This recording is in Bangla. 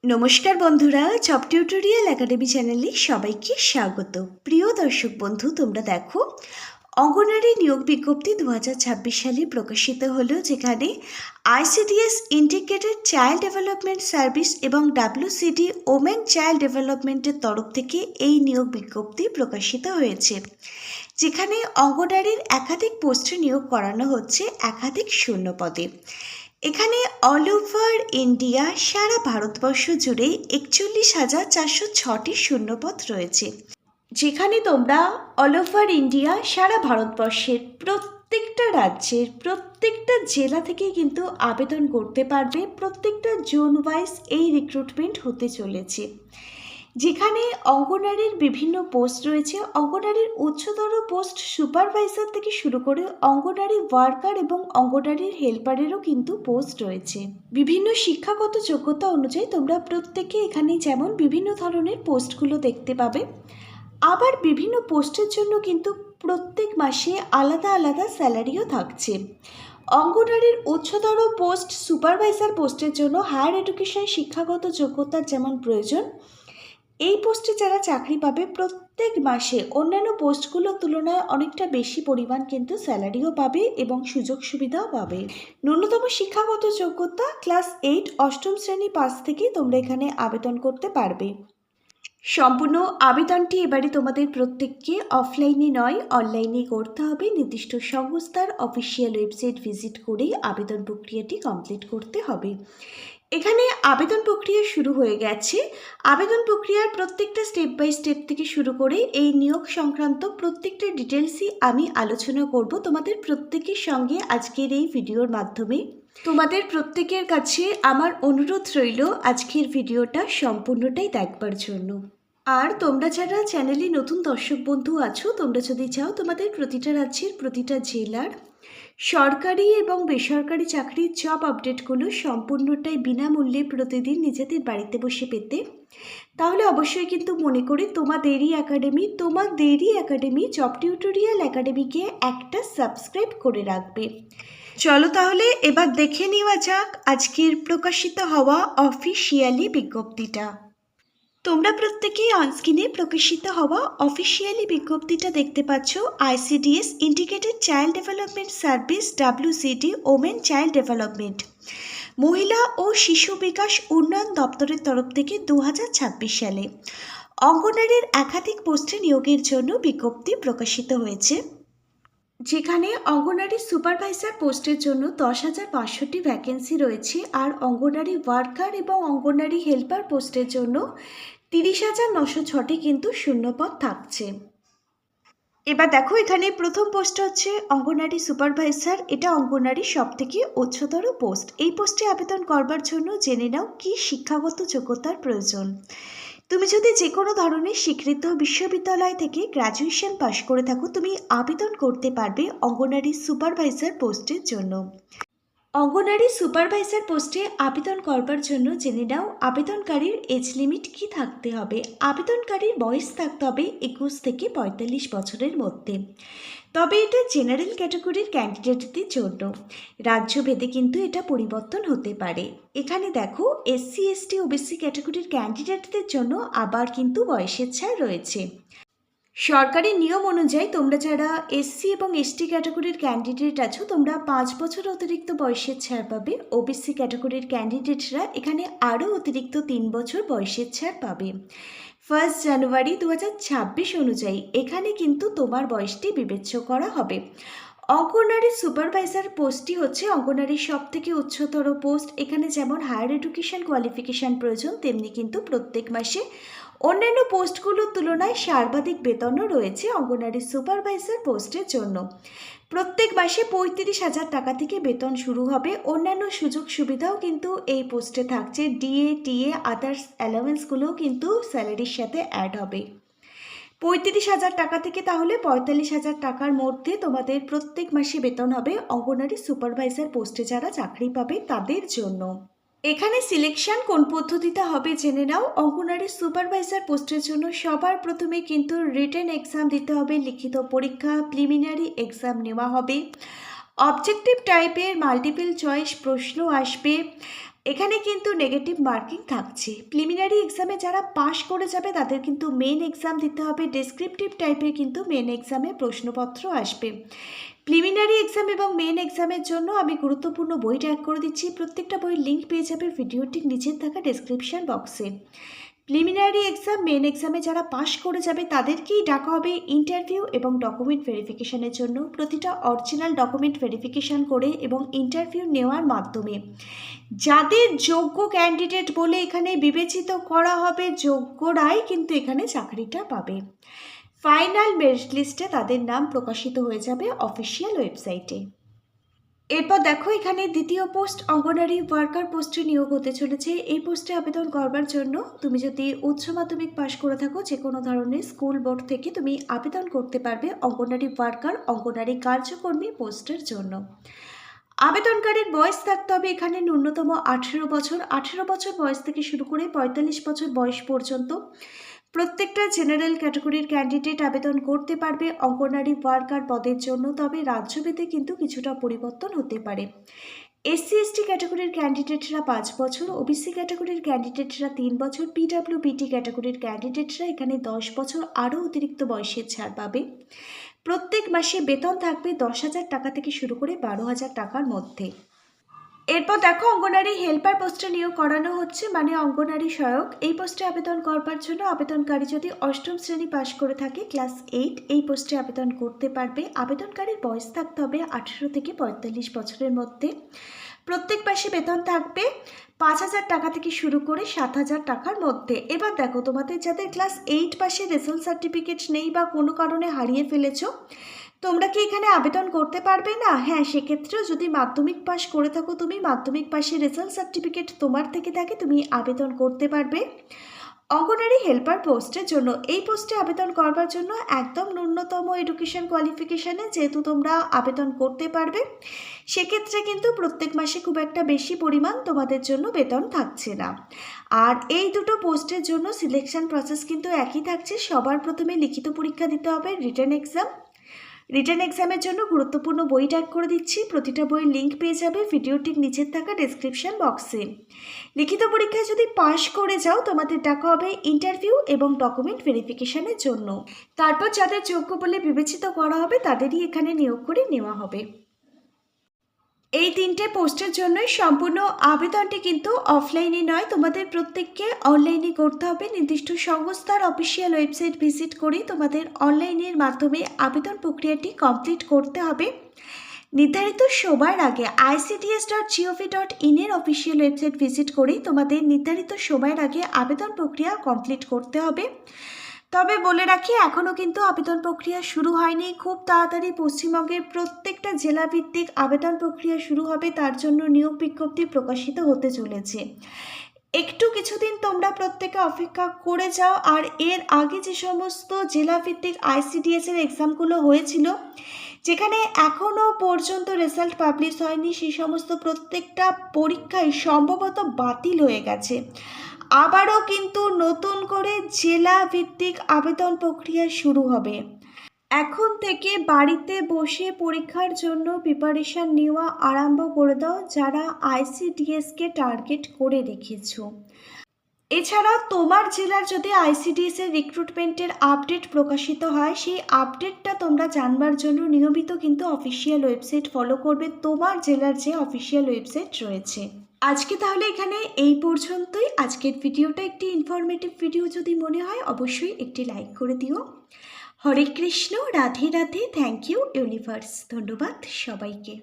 নমস্কার বন্ধুরা, জব টিউটোরিয়াল একাডেমি চ্যানেলে সবাইকে স্বাগত। প্রিয় দর্শক বন্ধু, তোমরা দেখো অঙ্গনারী নিয়োগ বিজ্ঞপ্তি 2026 সালে প্রকাশিত হলো, যেখানে ICDS integrated child development service এবং ডাব্লিউসিডি ওমেন চাইল্ড ডেভেলপমেন্টের তরফ থেকে এই নিয়োগ বিজ্ঞপ্তি প্রকাশিত হয়েছে, যেখানে অঙ্গনারীর একাধিক পোস্টে নিয়োগ করানো হচ্ছে একাধিক শূন্য পদে। এখানে অল ওভার ইন্ডিয়া, সারা ভারতবর্ষ জুড়ে 41,406টি শূন্যপদ রয়েছে, যেখানে তোমরা অল ওভার ইন্ডিয়া, সারা ভারতবর্ষের প্রত্যেকটা রাজ্যের প্রত্যেকটা জেলা থেকে কিন্তু আবেদন করতে পারবে। প্রত্যেকটা জোন ওয়াইজ এই রিক্রুটমেন্ট হতে চলেছে, যেখানে অঙ্গনারীর বিভিন্ন পোস্ট রয়েছে। অঙ্গনারীর উচ্চতর পোস্ট সুপারভাইজার থেকে শুরু করে অঙ্গনারী ওয়ার্কার এবং অঙ্গনারীর হেল্পারেরও কিন্তু পোস্ট রয়েছে। বিভিন্ন শিক্ষাগত যোগ্যতা অনুযায়ী তোমরা প্রত্যেকে এখানে যেমন বিভিন্ন ধরনের পোস্টগুলো দেখতে পাবে, আবার বিভিন্ন পোস্টের জন্য কিন্তু প্রত্যেক মাসে আলাদা আলাদা স্যালারিও থাকছে। অঙ্গনারীর উচ্চতর পোস্ট সুপারভাইজার পোস্টের জন্য হায়ার এডুকেশন শিক্ষাগত যোগ্যতার যেমন প্রয়োজন, এই পোস্টে যারা চাকরি পাবে প্রত্যেক মাসে অন্যান্য পোস্টগুলোর তুলনায় অনেকটা বেশি পরিমাণ কিন্তু স্যালারিও পাবে এবং সুযোগ সুবিধাও পাবে। ন্যূনতম শিক্ষাগত যোগ্যতা ক্লাস 8 অষ্টম শ্রেণী পাস থেকে তোমরা এখানে আবেদন করতে পারবে। সম্পূর্ণ আবেদনটি এবারে তোমাদের প্রত্যেককে অফলাইনে নয় অনলাইনে করতে হবে। নির্দিষ্ট সংস্থার অফিসিয়াল ওয়েবসাইট ভিজিট করেই আবেদন প্রক্রিয়াটি কমপ্লিট করতে হবে। এখানে আবেদন প্রক্রিয়া শুরু হয়ে গেছে। আবেদন প্রক্রিয়ার প্রত্যেকটা স্টেপ বাই স্টেপ থেকে শুরু করে এই নিয়োগ সংক্রান্ত প্রত্যেকটা ডিটেলসই আমি আলোচনা করব তোমাদের প্রত্যেকের সঙ্গে আজকের এই ভিডিওর মাধ্যমে। তোমাদের প্রত্যেকের কাছে আমার অনুরোধ রইল আজকের ভিডিওটা সম্পূর্ণটাই দেখবার জন্য। আর তোমরা যারা চ্যানেলে নতুন দর্শক বন্ধু আছো, তোমরা যদি চাও তোমাদের প্রতিটা রাজ্যের প্রতিটা জেলার সরকারি এবং বেসরকারি চাকরির জব আপডেটগুলো সম্পূর্ণটাই বিনামূল্যে প্রতিদিন নিজেদের বাড়িতে বসে পেতে, তাহলে অবশ্যই কিন্তু মনে করে তোমাদেরই একাডেমি জব টিউটোরিয়াল একাডেমিকে একটা সাবস্ক্রাইব করে রাখবে। চলো তাহলে এবার দেখে নেওয়া যাক আজকের প্রকাশিত হওয়া অফিসিয়ালি বিজ্ঞপ্তিটা। তোমরা প্রত্যেকেই অনস্ক্রিনে প্রকাশিত হওয়া অফিসিয়ালি বিজ্ঞপ্তিটা দেখতে পাচ্ছ। ICDS integrated child development service WCD women child development মহিলা ও শিশু বিকাশ উন্নয়ন দপ্তরের তরফ থেকে 2026 সালে অঙ্গনারীর একাধিক পোস্টে নিয়োগের জন্য বিজ্ঞপ্তি প্রকাশিত হয়েছে, যেখানে অঙ্গনারী সুপারভাইজার পোস্টের জন্য 10,500টি ভ্যাকেন্সি রয়েছে, আর অঙ্গনারী ওয়ার্কার এবং অঙ্গনারী হেল্পার পোস্টের জন্য 30,906টি কিন্তু শূন্যপদ থাকছে। এবার দেখো এখানে প্রথম পোস্ট হচ্ছে অঙ্গনারী সুপারভাইজার। এটা অঙ্গনারীর সবথেকে উচ্চতর পোস্ট। এই পোস্টে আবেদন করবার জন্য জেনে নাও কি শিক্ষাগত যোগ্যতার প্রয়োজন। তুমি যদি যে কোনো ধরনের স্বীকৃত বিশ্ববিদ্যালয় থেকে গ্র্যাজুয়েশন পাশ করে থাকো, তুমি আবেদন করতে পারবে অঙ্গনারী সুপারভাইজার পোস্টের জন্য। অঙ্গনারী সুপারভাইজার পোস্টে আবেদন করবার জন্য জেনে নাও আবেদনকারীর এজ লিমিট কি থাকতে হবে। আবেদনকারীর বয়স থাকতে হবে 21 থেকে 45 বছরের মধ্যে। তবে এটা জেনারেল ক্যাটাগরির ক্যান্ডিডেটদের জন্য, রাজ্যভেদে কিন্তু এটা পরিবর্তন হতে পারে। এখানে দেখো এসসি এসটি ওবিসি ক্যাটাগরির ক্যান্ডিডেটদের জন্য আবার কিন্তু বয়সের ছাড় রয়েছে। সরকারি নিয়ম অনুযায়ী তোমরা যারা এসসি এবং এসটি ক্যাটাগরির ক্যান্ডিডেট আছো, তোমরা 5 বছর অতিরিক্ত বয়সের ছাড় পাবে। ওবিসি ক্যাটাগরির ক্যান্ডিডেটরা এখানে আরও অতিরিক্ত 3 বছর বয়সের ছাড় পাবে। 1 জানুয়ারি 2026 অনুযায়ী এখানে কিন্তু তোমার বয়সটি বিবেচ্য করা হবে। অঙ্গনারী সুপারভাইজার পোস্টটি হচ্ছে অঙ্গনারীর সব থেকে উচ্চতর পোস্ট। এখানে যেমন হায়ার এডুকেশন কোয়ালিফিকেশান প্রয়োজন, তেমনি কিন্তু প্রত্যেক মাসে অন্যান্য পোস্টগুলোর তুলনায় সর্বাধিক বেতনও রয়েছে অঙ্গনারী সুপারভাইজার পোস্টের জন্য। প্রত্যেক মাসে 35,000 টাকা থেকে বেতন শুরু হবে। অন্যান্য সুযোগ সুবিধাও কিন্তু এই পোস্টে থাকছে। ডিএ টিএ আদার্স অ্যালাওয়েন্সগুলোও কিন্তু স্যালারির সাথে অ্যাড হবে। 35,000 টাকা থেকে তাহলে 45,000 টাকার মধ্যে তোমাদের প্রত্যেক মাসে বেতন হবে অঙ্গনারী সুপারভাইজার পোস্টে যারা চাকরি পাবে তাদের জন্য। এখানে সিলেকশন কোন পদ্ধতিতে হবে জেনে নাও। অঙ্গনারী সুপারভাইজার পোস্টের জন্য সবার প্রথমে কিন্তু রিটেন এক্সাম দিতে হবে, লিখিত পরীক্ষা প্রিলিমিনারি এক্সাম নেওয়া হবে। অবজেক্টিভ টাইপের মাল্টিপল চয়েস প্রশ্ন আসবে। এখানে কিন্তু নেগেটিভ মার্কিং থাকছে। প্রিলিমিনারি এক্সামে যারা পাশ করে যাবে তাদের কিন্তু মেন এক্সাম দিতে হবে। ডেসক্রিপটিভ টাইপের কিন্তু মেন এক্সামে প্রশ্নপত্র আসবে। প্রিলিমিনারি এক্সাম এবং মেন এক্সামের জন্য আমি গুরুত্বপূর্ণ বই ট্যাগ করে দিচ্ছি। প্রত্যেকটা বইয়ের লিঙ্ক পেয়ে যাবে ভিডিওটির নিচে থাকা ডেসক্রিপশন বক্সে। প্রিলিমিনারি এক্সাম মেন এক্সামে যারা পাশ করে যাবে তাদেরকেই ডাকা হবে ইন্টারভিউ এবং ডকুমেন্ট ভেরিফিকেশনের জন্য। প্রতিটা অরিজিনাল ডকুমেন্ট ভেরিফিকেশন করে এবং ইন্টারভিউ নেওয়ার মাধ্যমে যাদের যোগ্য ক্যান্ডিডেট বলে এখানে বিবেচিত করা হবে, যোগ্যরাই কিন্তু এখানে চাকরিটা পাবে। ফাইনাল মেরিট লিস্টে তাদের নাম প্রকাশিত হয়ে যাবে অফিসিয়াল ওয়েবসাইটে। এরপর দেখো এখানে দ্বিতীয় পোস্ট অঙ্গনারী ওয়ার্কার পোস্টে নিয়োগ হতে চলেছে। এই পোস্টে আবেদন করবার জন্য তুমি যদি উচ্চ মাধ্যমিক পাশ করে থাকো যে কোনো ধরনের স্কুল বোর্ড থেকে তুমি আবেদন করতে পারবে অঙ্গনারী ওয়ার্কার, অঙ্গনারী কার্যকর্মী পোস্টের জন্য। আবেদনকারীর বয়স থাকতে হবে এখানে ন্যূনতম 18 বছর। 18 বছর বয়স থেকে শুরু করে 45 বছর বয়স পর্যন্ত প্রত্যেকটা জেনারেল ক্যাটাগরির ক্যান্ডিডেট আবেদন করতে পারবে অঙ্গনারী ওয়ার্কার পদের জন্য। তবে রাজ্যভেদে কিন্তু কিছুটা পরিবর্তন হতে পারে। SC/ST ক্যাটাগরির ক্যান্ডিডেটরা 5 বছর, OBC ক্যাটাগরির ক্যান্ডিডেটরা 3 বছর, PWBT ক্যাটাগরির ক্যান্ডিডেটরা এখানে 10 বছর আরও অতিরিক্ত বয়সের ছাড় পাবে। প্রত্যেক মাসে বেতন থাকবে 10,000 টাকা থেকে শুরু করে 12,000 টাকার মধ্যে। এরপর দেখো অঙ্গনারী হেল্পার পোস্টে নিয়োগ করানো হচ্ছে, মানে অঙ্গনারী সহায়ক। এই পোস্টে আবেদন করবার জন্য আবেদনকারী যদি অষ্টম শ্রেণী পাশ করে থাকে ক্লাস 8 এই পোস্টে আবেদন করতে পারবে। আবেদনকারীর বয়স থাকতে হবে 18 থেকে 45 বছরের মধ্যে। প্রত্যেক মাসে বেতন থাকবে 5,000 টাকা থেকে শুরু করে 7,000 টাকার মধ্যে। এবার দেখো তোমাদের যাদের ক্লাস 8 পাশে রেজাল্ট সার্টিফিকেট নেই বা কোনো কারণে হারিয়ে ফেলেছো, তোমরা কি এখানে আবেদন করতে পারবে না? হ্যাঁ, সেক্ষেত্রেও যদি মাধ্যমিক পাশ করে থাকো তুমি, মাধ্যমিক পাশের রেজাল্ট সার্টিফিকেট তোমার থেকে থাকে, তুমি আবেদন করতে পারবে অঙ্গনারী হেল্পার পোস্টের জন্য। এই পোস্টে আবেদন করবার জন্য একদম ন্যূনতম এডুকেশন কোয়ালিফিকেশানে যেহেতু তোমরা আবেদন করতে পারবে, সেক্ষেত্রে কিন্তু প্রত্যেক মাসে খুব একটা বেশি পরিমাণ তোমাদের জন্য বেতন থাকছে না। আর এই দুটো পোস্টের জন্য সিলেকশন প্রসেস কিন্তু একই থাকছে। সবার প্রথমে লিখিত পরীক্ষা দিতে হবে, রিটেন এক্সাম। রিটেন এক্সামের জন্য গুরুত্বপূর্ণ বই ট্যাগ করে দিচ্ছি। প্রতিটা বইয়ের লিঙ্ক পেয়ে যাবে ভিডিওটির নিচের থাকা ডেসক্রিপশন বক্সে। লিখিত পরীক্ষায় যদি পাশ করে যাও তোমাদের ডাকা হবে ইন্টারভিউ এবং ডকুমেন্ট ভেরিফিকেশনের জন্য। তারপর যাদের যোগ্য বলে বিবেচিত করা হবে তাদেরই এখানে নিয়োগ করে নেওয়া হবে। এই 3টে পোস্টের জন্যই সম্পূর্ণ আবেদনটি কিন্তু অফলাইনে নয়, তোমাদের প্রত্যেককে অনলাইনে করতে হবে। নির্দিষ্ট সংস্থার অফিসিয়াল ওয়েবসাইট ভিজিট করে তোমাদের অনলাইনের মাধ্যমে আবেদন প্রক্রিয়াটি কমপ্লিট করতে হবে। নির্ধারিত সময়ের আগে ICDS.gov.in এর অফিসিয়াল ওয়েবসাইট ভিজিট করেই তোমাদের নির্ধারিত সময়ের আগে আবেদন প্রক্রিয়া কমপ্লিট করতে হবে। তবে বলে রাখি এখনও কিন্তু আবেদন প্রক্রিয়া শুরু হয়নি। খুব তাড়াতাড়ি পশ্চিমবঙ্গের প্রত্যেকটা জেলাভিত্তিক আবেদন প্রক্রিয়া শুরু হবে, তার জন্য নিয়োগ বিজ্ঞপ্তি প্রকাশিত হতে চলেছে। একটু কিছুদিন তোমরা প্রত্যেকে অপেক্ষা করে যাও। আর এর আগে যে সমস্ত জেলাভিত্তিক ICDS এর এক্সামগুলো হয়েছিল যেখানে এখনও পর্যন্ত রেজাল্ট পাবলিশ হয়নি, সেই সমস্ত প্রত্যেকটা পরীক্ষাই সম্ভবত বাতিল হয়ে গেছে। আবারও কিন্তু নতুন করে জেলা ভিত্তিক আবেদন প্রক্রিয়া শুরু হবে। এখন থেকে বাড়িতে বসে পরীক্ষার জন্য প্রিপারেশান নেওয়া আরম্ভ করে দাও যারা ICDSকে টার্গেট করে রেখেছো। এছাড়া তোমার জেলার যদি ICDS এর রিক্রুটমেন্টের আপডেট প্রকাশিত হয়, সেই আপডেটটা তোমরা জানবার জন্য নিয়মিত কিন্তু অফিসিয়াল ওয়েবসাইট ফলো করবে, তোমার জেলার যে অফিসিয়াল ওয়েবসাইট রয়েছে। আজকে তাহলে এখানে এই পর্যন্তই। আজকের ভিডিওটা একটি ইনফরমেটিভ ভিডিও যদি মনে হয় অবশ্যই একটি লাইক করে দিও। Hare Krishna, Radhe Radhe, thank you universe. ধন্যবাদ সবাইকে।